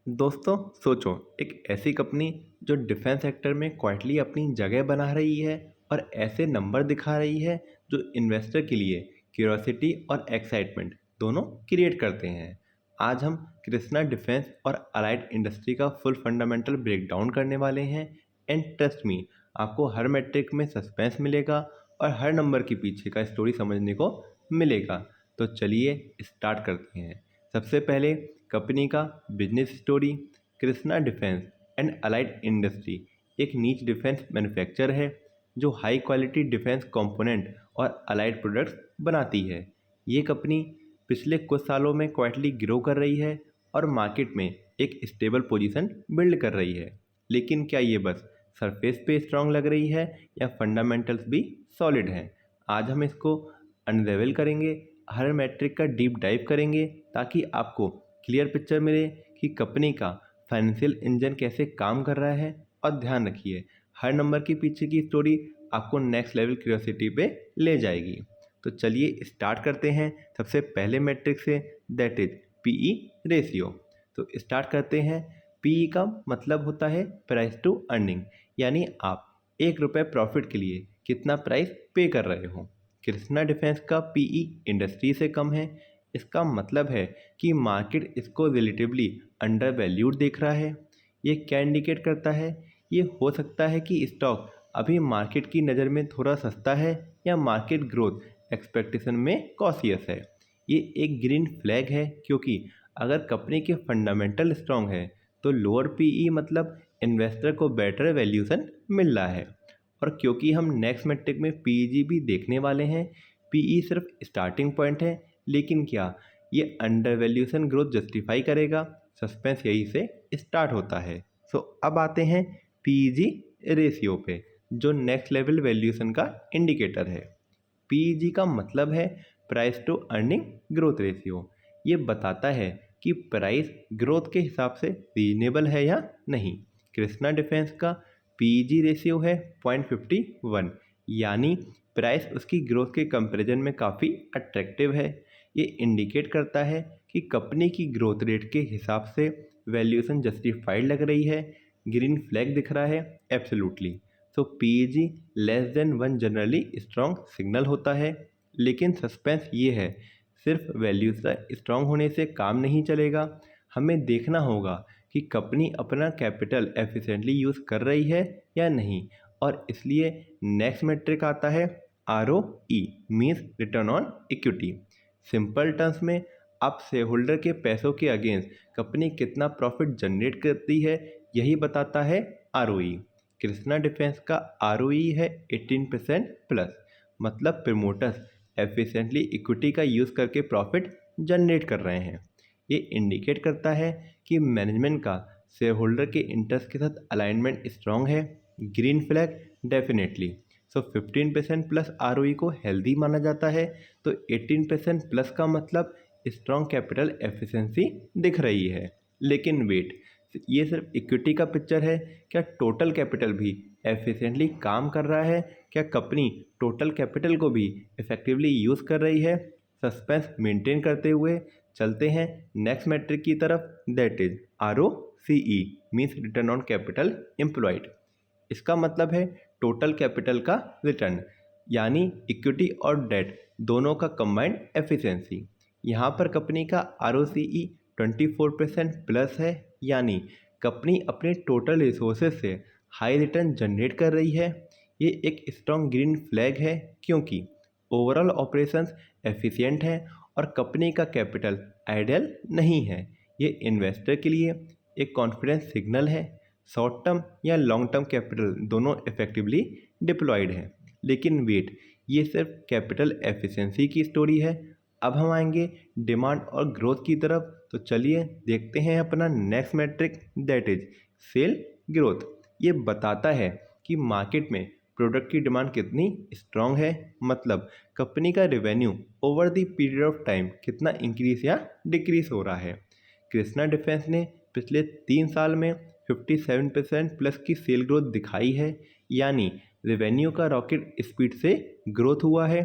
दोस्तों, सोचो एक ऐसी कंपनी जो डिफेंस सेक्टर में क्वाइटली अपनी जगह बना रही है और ऐसे नंबर दिखा रही है जो इन्वेस्टर के लिए क्यूरियोसिटी और एक्साइटमेंट दोनों क्रिएट करते हैं। आज हम कृष्णा डिफेंस और अलाइड इंडस्ट्री का फुल फंडामेंटल ब्रेकडाउन करने वाले हैं। एंड ट्रस्ट मी, आपको हर मैट्रिक में सस्पेंस मिलेगा और हर नंबर के पीछे का स्टोरी समझने को मिलेगा। तो चलिए स्टार्ट करते हैं। सबसे पहले कंपनी का business story. Krishna defence and allied industry एक नीच डिफेंस मैन्युफैक्चर है जो हाई क्वालिटी डिफेंस कंपोनेंट और अलाइड प्रोडक्ट्स बनाती है। ये कंपनी पिछले कुछ सालों में क्वाइटली ग्रो कर रही है और मार्केट में एक स्टेबल पोजीशन बिल्ड कर रही है। लेकिन क्या ये बस सरफेस पे स्ट्रांग लग रही है या फंडामेंटल्स भी सॉलिड हैं? आज हम इसको अनरेवल करेंगे, हर मैट्रिक का डीप डाइव करेंगे ताकि आपको क्लियर पिक्चर मिले कि कंपनी का फाइनेंशियल इंजन कैसे काम कर रहा है। और ध्यान रखिए, हर नंबर के पीछे की स्टोरी आपको नेक्स्ट लेवल क्यूरियोसिटी पे ले जाएगी। तो चलिए स्टार्ट करते हैं सबसे पहले मैट्रिक से, दैट इज पीई रेशियो। तो स्टार्ट करते हैं। पीई का मतलब होता है प्राइस टू अर्निंग, यानी आप 1 रुपये प्रॉफिट के लिए कितना प्राइस पे कर रहे हो। कृष्णा डिफेंस का पीई इंडस्ट्री से कम है। इसका मतलब है कि मार्केट इसको रिलेटिवली अंडर वैल्यूड देख रहा है। ये क्या इंडिकेट करता है? ये हो सकता है कि स्टॉक अभी मार्केट की नज़र में थोड़ा सस्ता है या मार्केट ग्रोथ एक्सपेक्टेशन में कॉशियस है। ये एक ग्रीन फ्लैग है, क्योंकि अगर कंपनी के फंडामेंटल स्ट्रांग है तो लोअर पीई मतलब इन्वेस्टर को बेटर वैल्यूशन मिल रहा है। और क्योंकि हम नेक्स्ट मैट्रिक में पीईजी भी देखने वाले हैं, पीई सिर्फ स्टार्टिंग पॉइंट है, लेकिन क्या ये अंडर वैल्यूशन ग्रोथ जस्टिफाई करेगा? सस्पेंस यही से स्टार्ट होता है। सो अब आते हैं पीईजी रेशियो पे, जो नेक्स्ट लेवल वैल्यूशन का इंडिकेटर है। पीईजी का मतलब है price to earning growth ratio. ये बताता है कि प्राइस ग्रोथ के हिसाब से रीजनेबल है या नहीं। कृष्णा डिफेंस का पीईजी रेशियो है 0.51, यानी प्राइस उसकी ग्रोथ के कंपैरिजन में काफ़ी अट्रैक्टिव है। ये इंडिकेट करता है कि कंपनी की ग्रोथ रेट के हिसाब से वैल्यूएशन जस्टिफाइड लग रही है। ग्रीन फ्लैग दिख रहा है absolutely. So PEG less than 1 generally strong signal होता है। लेकिन सस्पेंस ये है, सिर्फ वैल्यूएशन स्ट्रॉन्ग होने से काम नहीं चलेगा। हमें देखना होगा कि कंपनी अपना कैपिटल एफिशिएंटली यूज़ कर रही है या नहीं। और इसलिए नेक्स्ट मेट्रिक आता है ROE, means return on equity. Simple terms में आप शेयर होल्डर के पैसों के अगेंस्ट कंपनी कितना प्रॉफिट जनरेट करती है, यही बताता है ROE। कृष्णा डिफेंस का ROE है 18% प्लस, मतलब प्रमोटर्स एफिशिएंटली इक्विटी का यूज़ करके प्रॉफिट जनरेट कर रहे हैं। ये इंडिकेट करता है कि मैनेजमेंट का शेयर होल्डर के इंटरेस्ट के साथ अलाइनमेंट स्ट्रांग है। Green flag definitely. So 15% plus ROE को हेल्दी माना जाता है। तो 18% प्लस का मतलब स्ट्रॉन्ग कैपिटल एफिशिएंसी दिख रही है। लेकिन वेट, ये सिर्फ इक्विटी का पिक्चर है, क्या टोटल कैपिटल भी एफिशिएंटली काम कर रहा है? क्या कंपनी टोटल कैपिटल को भी इफेक्टिवली यूज़ कर रही है? सस्पेंस मेंटेन करते हुए चलते हैं नेक्स्ट मैट्रिक की तरफ, that is ROCE, means return on capital employed. इसका मतलब है टोटल कैपिटल का रिटर्न, यानी इक्विटी और डेट दोनों का कंबाइंड एफिशिएंसी। यहाँ पर कंपनी का ROCE 24% प्लस है, यानी कंपनी अपने टोटल रिसोर्सेज से हाई रिटर्न जनरेट कर रही है। ये एक स्ट्रॉन्ग ग्रीन फ्लैग है, क्योंकि ओवरऑल ऑपरेशंस एफिशिएंट हैं और कंपनी का कैपिटल आइडियल नहीं है। ये इन्वेस्टर के लिए एक कॉन्फिडेंस सिग्नल है। शॉर्ट टर्म या लॉन्ग टर्म कैपिटल दोनों इफेक्टिवली डिप्लॉयड हैं। लेकिन वेट, ये सिर्फ कैपिटल एफिशिएंसी की स्टोरी है। अब हम आएंगे डिमांड और ग्रोथ की तरफ। तो चलिए देखते हैं अपना next metric, that is sale growth. ये बताता है कि मार्केट में प्रोडक्ट की डिमांड कितनी स्ट्रांग है, मतलब कंपनी का revenue over the period of time कितना इंक्रीज या डिक्रीज हो रहा है। कृष्णा डिफेंस ने पिछले 3 साल में 57% प्लस की सेल ग्रोथ दिखाई है, यानी रेवेन्यू का रॉकेट स्पीड से ग्रोथ हुआ है।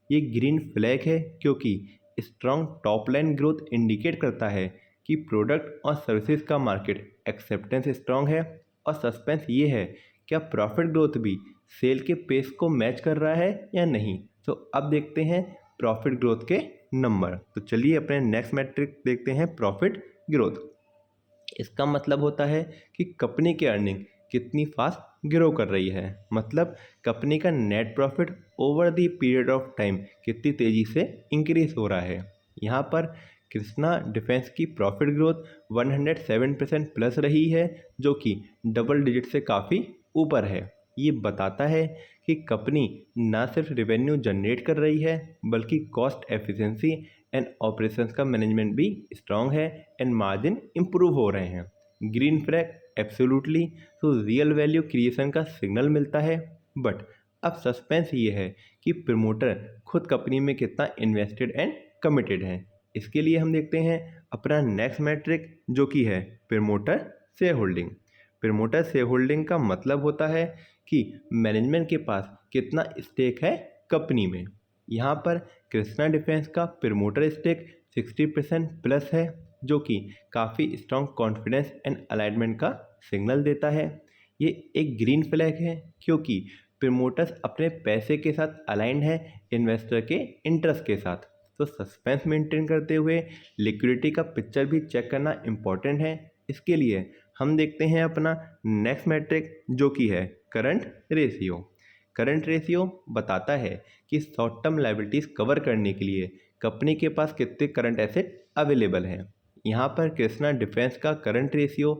ये ग्रीन फ्लैग है, क्योंकि strong top line growth indicate करता है कि प्रोडक्ट और सर्विसेज का मार्केट एक्सेप्टेंस स्ट्रांग है, और सस्पेंस ये है क्या प्रॉफिट ग्रोथ भी सेल के पेस को मैच कर रहा है या नहीं। तो अब देखते हैं प्रॉफिट ग्रोथ के नंबर। तो चलिए अपने नेक्स्ट मैट्रिक देखते हैं, प्रॉफिट ग्रोथ। इसका मतलब होता है कि कंपनी की अर्निंग कितनी फास्ट ग्रो कर रही है, मतलब कंपनी का net profit over the period of time कितनी तेज़ी से इंक्रीज हो रहा है। यहाँ पर कृष्णा डिफेंस की प्रॉफिट ग्रोथ 107% प्लस रही है, जो कि डबल डिजिट से काफ़ी ऊपर है। ये बताता है कि कंपनी न सिर्फ रेवेन्यू जनरेट कर रही है, बल्कि कॉस्ट एफिशिएंसी एंड ऑपरेशंस का मैनेजमेंट भी स्ट्रांग है एंड मार्जिन इम्प्रूव हो रहे हैं। ग्रीन फ्लैग एब्सोल्युटली, तो रियल वैल्यू क्रिएशन का सिग्नल मिलता है। बट अब सस्पेंस ये है कि प्रमोटर खुद कंपनी में कितना इन्वेस्टेड एंड कमिटेड है। इसके लिए हम देखते हैं अपना नेक्स्ट मैट्रिक, जो कि है promoter share holding. Promoter share holding का मतलब होता है कि मैनेजमेंट के पास कितना स्टेक है कंपनी में। यहाँ पर कृष्णा डिफेंस का प्रमोटर स्टेक 60% प्लस है, जो कि काफ़ी स्ट्रॉन्ग कॉन्फिडेंस एंड अलाइनमेंट का सिग्नल देता है। ये एक ग्रीन फ्लैग है क्योंकि प्रमोटर्स अपने पैसे के साथ अलाइंड है इन्वेस्टर के इंटरेस्ट के साथ। तो सस्पेंस मेंटेन करते हुए लिक्विडिटी का पिक्चर भी चेक करना इम्पॉर्टेंट है। इसके लिए हम देखते हैं अपना नेक्स्ट मैट्रिक, जो कि है करंट रेशियो। करंट रेशियो बताता है कि शॉर्ट टर्म लायबिलिटीज़ कवर करने के लिए कंपनी के पास कितने करंट एसेट अवेलेबल हैं। यहाँ पर कृष्णा डिफेंस का करंट रेशियो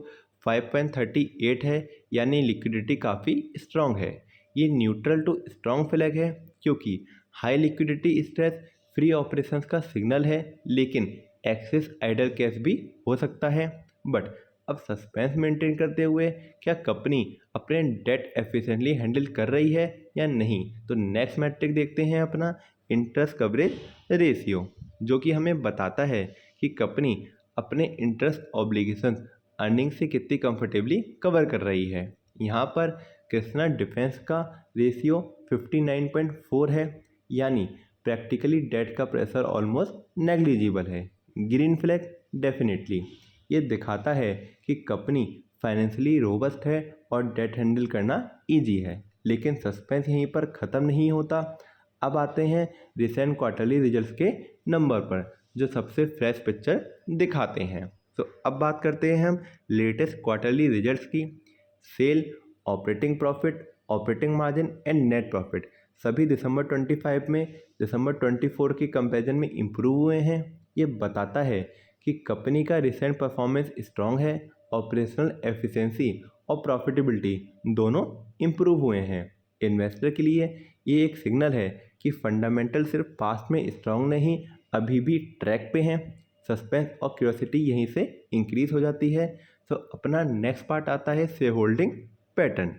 5.38 है, यानी लिक्विडिटी काफ़ी स्ट्रांग है। ये न्यूट्रल टू स्ट्रांग फ्लैग है क्योंकि high liquidity stress free operations का सिग्नल है, लेकिन एक्सेस आइडल कैश भी हो सकता है। बट अब सस्पेंस मेंटेन करते हुए क्या कंपनी अपने डेट एफिशिएंटली हैंडल कर रही है या नहीं। तो नेक्स्ट मैट्रिक देखते हैं अपना इंटरेस्ट कवरेज रेशियो, जो कि हमें बताता है कि कंपनी अपने इंटरेस्ट ऑब्लिगेशंस अर्निंग से कितनी कंफर्टेबली कवर कर रही है। यहाँ पर कृष्णा डिफेंस का रेशियो 59.4 है, यानी प्रैक्टिकली डेट का प्रेशर ऑलमोस्ट नेग्लिजिबल है। ग्रीन फ्लैग डेफिनेटली, ये दिखाता है कि कंपनी फाइनेंशियली रोबस्ट है और डेट हैंडल करना इजी है। लेकिन सस्पेंस यहीं पर ख़त्म नहीं होता। अब आते हैं रिसेंट क्वार्टरली रिजल्ट्स के नंबर पर, जो सबसे फ्रेश पिक्चर दिखाते हैं। तो अब बात करते हैं हम लेटेस्ट क्वार्टरली रिजल्ट्स की। Sale, operating profit, operating margin and net profit सभी दिसंबर 25 में दिसंबर 24 की कंपैरिजन में इम्प्रूव हुए हैं। ये बताता है कि कंपनी का रिसेंट परफॉर्मेंस स्ट्रांग है, ऑपरेशनल एफिशिएंसी और प्रॉफिटेबिलिटी दोनों इम्प्रूव हुए हैं। इन्वेस्टर के लिए ये एक सिग्नल है कि फंडामेंटल सिर्फ पास्ट में स्ट्रांग नहीं, अभी भी ट्रैक पे हैं। सस्पेंस और क्यूरियोसिटी यहीं से इंक्रीज हो जाती है। तो अपना नेक्स्ट पार्ट आता है शेयर होल्डिंग पैटर्न।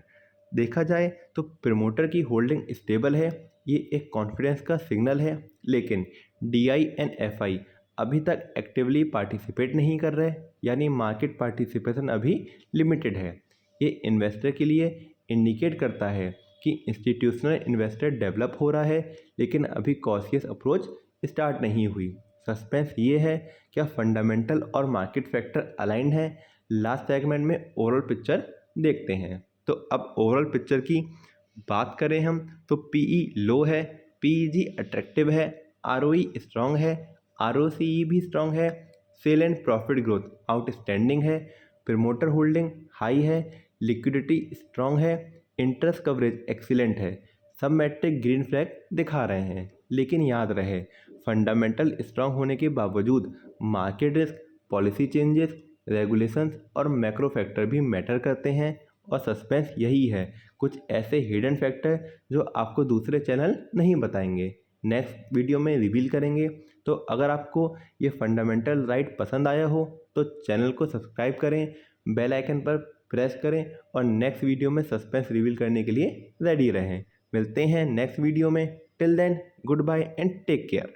देखा जाए तो प्रमोटर की होल्डिंग स्टेबल है, ये एक कॉन्फिडेंस का सिग्नल है। लेकिन DI एंड FI अभी तक एक्टिवली पार्टिसिपेट नहीं कर रहे, यानी मार्केट पार्टिसिपेशन अभी लिमिटेड है। ये इन्वेस्टर के लिए इंडिकेट करता है कि इंस्टीट्यूशनल इन्वेस्टर डेवलप हो रहा है, लेकिन अभी कॉशियस अप्रोच स्टार्ट नहीं हुई। सस्पेंस ये है क्या फंडामेंटल और मार्केट फैक्टर अलाइंड है। लास्ट सेगमेंट में ओवरऑल पिक्चर देखते हैं। तो अब ओवरऑल पिक्चर की बात करें हम तो PE लो है, PEG अट्रैक्टिव है, ROE स्ट्रांग है, ROCE भी स्ट्रांग है, sale and profit growth outstanding है, प्रमोटर होल्डिंग हाई है, लिक्विडिटी स्ट्रांग है, इंटरेस्ट कवरेज एक्सीलेंट है। सब मैट्रिक ग्रीन फ्लैग दिखा रहे हैं। लेकिन याद रहे, फंडामेंटल स्ट्रांग होने के बावजूद market risk, policy changes, regulations और मैक्रो फैक्टर भी मैटर करते हैं। और सस्पेंस यही है, कुछ ऐसे हिडन फैक्टर जो आपको दूसरे चैनल नहीं बताएंगे, नेक्स्ट वीडियो में रिवील करेंगे। तो अगर आपको ये फंडामेंटल राइट पसंद आया हो तो चैनल को सब्सक्राइब करें, बेल आइकन पर प्रेस करें और नेक्स्ट वीडियो में सस्पेंस रिवील करने के लिए रेडी रहें। मिलते हैं नेक्स्ट वीडियो में। Till then, goodbye and take care.